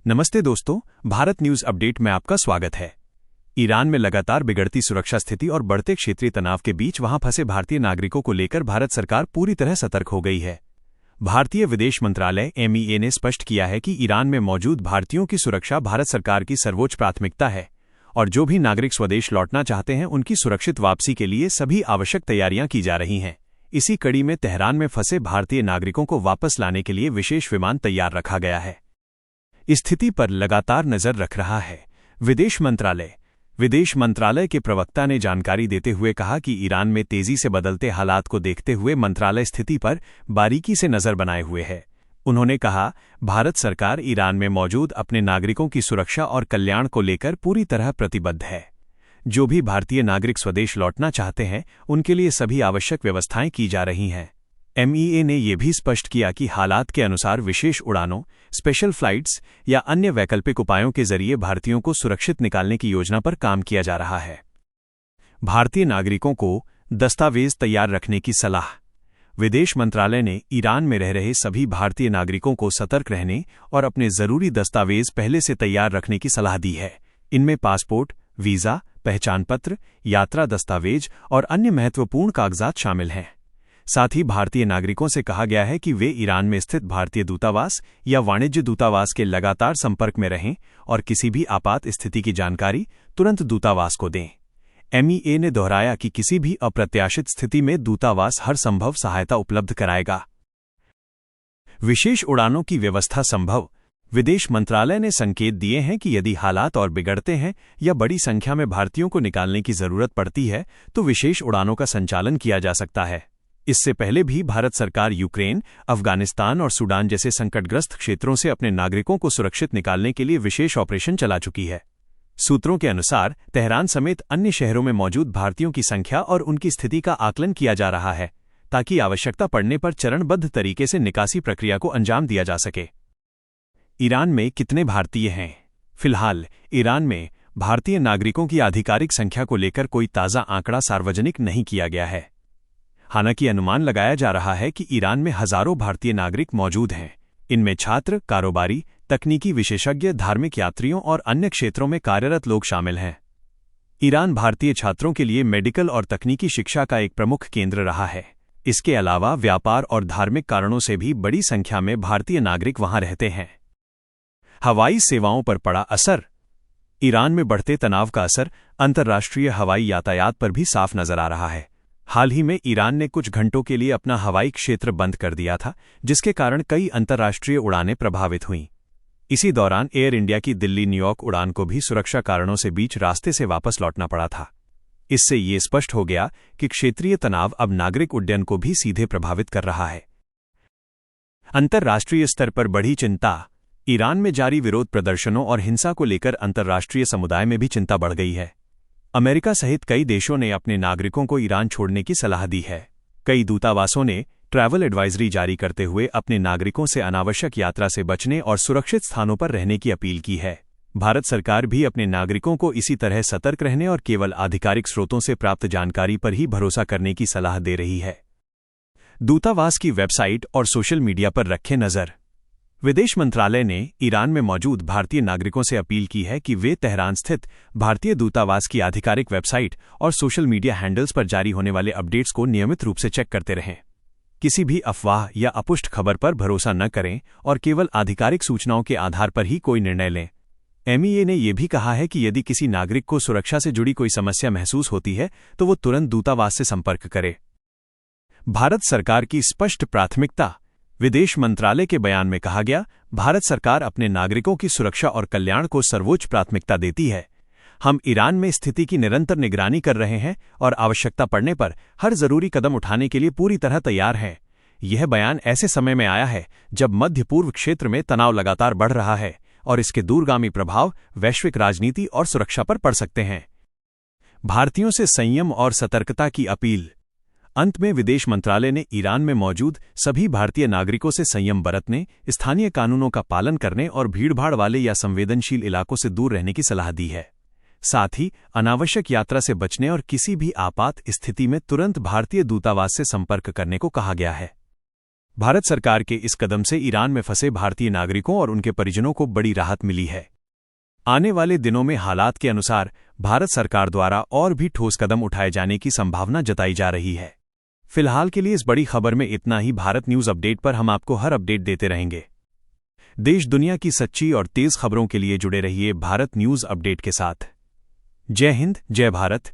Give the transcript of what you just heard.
नमस्ते दोस्तों, Bharat news update में आपका स्वागत है। ईरान में लगातार बिगड़ती सुरक्षा स्थिति और बढ़ते क्षेत्रीय तनाव के बीच वहां फंसे भारतीय नागरिकों को लेकर भारत सरकार पूरी तरह सतर्क हो गई है। भारतीय विदेश मंत्रालय (MEA) ने स्पष्ट किया है कि ईरान में मौजूद भारतीयों की सुरक्षा भारत सरकार की सर्वोच्च प्राथमिकता है और जो भी नागरिक स्वदेश लौटना चाहते हैं उनकी सुरक्षित वापसी के लिए सभी आवश्यक तैयारियां की जा रही हैं। इसी कड़ी में तेहरान में फंसे भारतीय नागरिकों को वापस लाने के लिए विशेष विमान तैयार रखा गया है। स्थिति पर लगातार नजर रख रहा है। विदेश मंत्रालय के प्रवक्ता ने जानकारी देते हुए कहा कि ईरान में तेजी से बदलते हालात को देखते हुए मंत्रालय स्थिति पर बारीकी से नजर बनाए हुए है। उन्होंने कहा, भारत सरकार ईरान में मौजूद अपने नागरिकों की सुरक्षा और कल्याण को लेकर पूरी तरह प्रतिबद्ध है। जो भी भारतीय नागरिक स्वदेश लौटना चाहते हैं उनके लिए सभी आवश्यक व्यवस्थाएं की जा रही हैं। MEA ने यह भी स्पष्ट किया कि हालात के अनुसार विशेष उड़ानों, स्पेशल फ्लाइट्स या अन्य वैकल्पिक उपायों के जरिए भारतीयों को सुरक्षित निकालने की योजना पर काम किया जा रहा है। भारतीय नागरिकों को दस्तावेज तैयार रखने की सलाह। विदेश मंत्रालय ने ईरान में रह रहे सभी भारतीय नागरिकों को सतर्क रहने और अपने जरूरी दस्तावेज पहले से तैयार रखने की सलाह दी है। इनमें पासपोर्ट, वीजा, पहचान पत्र, यात्रा दस्तावेज और अन्य महत्वपूर्ण कागजात शामिल हैं। साथ ही भारतीय नागरिकों से कहा गया है कि वे ईरान में स्थित भारतीय दूतावास या वाणिज्य दूतावास के लगातार संपर्क में रहें और किसी भी आपात स्थिति की जानकारी तुरंत दूतावास को दें। MEA ने दोहराया कि किसी भी अप्रत्याशित स्थिति में दूतावास हर संभव सहायता उपलब्ध कराएगा। विशेष उड़ानों की व्यवस्था संभव। विदेश मंत्रालय ने संकेत दिए हैं कि यदि हालात और बिगड़ते हैं या बड़ी संख्या में भारतीयों को निकालने की जरूरत पड़ती है तो विशेष उड़ानों का संचालन किया जा सकता है। इससे पहले भी भारत सरकार यूक्रेन, अफगानिस्तान और सूडान जैसे संकटग्रस्त क्षेत्रों से अपने नागरिकों को सुरक्षित निकालने के लिए विशेष ऑपरेशन चला चुकी है। सूत्रों के अनुसार तेहरान समेत अन्य शहरों में मौजूद भारतीयों की संख्या और उनकी स्थिति का आकलन किया जा रहा है ताकि आवश्यकता पड़ने पर चरणबद्ध तरीके से निकासी प्रक्रिया को अंजाम दिया जा सके। ईरान में कितने भारतीय हैं? फिलहाल ईरान में भारतीय नागरिकों की आधिकारिक संख्या को लेकर कोई ताज़ा आंकड़ा सार्वजनिक नहीं किया गया है। हालांकि अनुमान लगाया जा रहा है कि ईरान में हजारों भारतीय नागरिक मौजूद हैं। इनमें छात्र, कारोबारी, तकनीकी विशेषज्ञ, धार्मिक यात्रियों और अन्य क्षेत्रों में कार्यरत लोग शामिल हैं। ईरान भारतीय छात्रों के लिए मेडिकल और तकनीकी शिक्षा का एक प्रमुख केंद्र रहा है। इसके अलावा व्यापार और धार्मिक कारणों से भी बड़ी संख्या में भारतीय नागरिक वहां रहते हैं। हवाई सेवाओं पर पड़ा असर। ईरान में बढ़ते तनाव का असर अंतर्राष्ट्रीय हवाई यातायात पर भी साफ नजर आ रहा है। हाल ही में ईरान ने कुछ घंटों के लिए अपना हवाई क्षेत्र बंद कर दिया था, जिसके कारण कई अंतर्राष्ट्रीय उड़ानें प्रभावित हुईं। इसी दौरान एयर इंडिया की दिल्ली न्यूयॉर्क उड़ान को भी सुरक्षा कारणों से बीच रास्ते से वापस लौटना पड़ा था। इससे ये स्पष्ट हो गया कि क्षेत्रीय तनाव अब नागरिक उड्डयन को भी सीधे प्रभावित कर रहा है। अंतर्राष्ट्रीय स्तर पर बढ़ी चिंता। ईरान में जारी विरोध प्रदर्शनों और हिंसा को लेकर अंतर्राष्ट्रीय समुदाय में भी चिंता बढ़ गई है। अमेरिका सहित कई देशों ने अपने नागरिकों को ईरान छोड़ने की सलाह दी है। कई दूतावासों ने ट्रैवल एडवाइजरी जारी करते हुए अपने नागरिकों से अनावश्यक यात्रा से बचने और सुरक्षित स्थानों पर रहने की अपील की है। भारत सरकार भी अपने नागरिकों को इसी तरह सतर्क रहने और केवल आधिकारिक स्रोतों से प्राप्त जानकारी पर ही भरोसा करने की सलाह दे रही है। दूतावास की वेबसाइट और सोशल मीडिया पर रखें नजर। विदेश मंत्रालय ने ईरान में मौजूद भारतीय नागरिकों से अपील की है कि वे तेहरान स्थित भारतीय दूतावास की आधिकारिक वेबसाइट और सोशल मीडिया हैंडल्स पर जारी होने वाले अपडेट्स को नियमित रूप से चेक करते रहें। किसी भी अफवाह या अपुष्ट खबर पर भरोसा न करें और केवल आधिकारिक सूचनाओं के आधार पर ही कोई निर्णय लें। MEA ने यह भी कहा है कि यदि किसी नागरिक को सुरक्षा से जुड़ी कोई समस्या महसूस होती है तो वो तुरंत दूतावास से संपर्क करे। भारत सरकार की स्पष्ट प्राथमिकता। विदेश मंत्रालय के बयान में कहा गया, भारत सरकार अपने नागरिकों की सुरक्षा और कल्याण को सर्वोच्च प्राथमिकता देती है। हम ईरान में स्थिति की निरंतर निगरानी कर रहे हैं और आवश्यकता पड़ने पर हर जरूरी कदम उठाने के लिए पूरी तरह तैयार हैं। यह बयान ऐसे समय में आया है जब मध्य पूर्व क्षेत्र में तनाव लगातार बढ़ रहा है और इसके दूरगामी प्रभाव वैश्विक राजनीति और सुरक्षा पर पड़ सकते हैं। भारतीयों से संयम और सतर्कता की अपील। अंत में विदेश मंत्रालय ने ईरान में मौजूद सभी भारतीय नागरिकों से संयम बरतने, स्थानीय कानूनों का पालन करने और भीड़भाड़ वाले या संवेदनशील इलाकों से दूर रहने की सलाह दी है। साथ ही अनावश्यक यात्रा से बचने और किसी भी आपात स्थिति में तुरंत भारतीय दूतावास से संपर्क करने को कहा गया है। भारत सरकार के इस कदम से ईरान में फंसे भारतीय नागरिकों और उनके परिजनों को बड़ी राहत मिली है। आने वाले दिनों में हालात के अनुसार भारत सरकार द्वारा और भी ठोस कदम उठाए जाने की संभावना जताई जा रही है। फिलहाल के लिए इस बड़ी खबर में इतना ही। भारत न्यूज़ अपडेट पर हम आपको हर अपडेट देते रहेंगे। देश दुनिया की सच्ची और तेज खबरों के लिए जुड़े रहिए भारत न्यूज़ अपडेट के साथ। जय हिंद, जय भारत।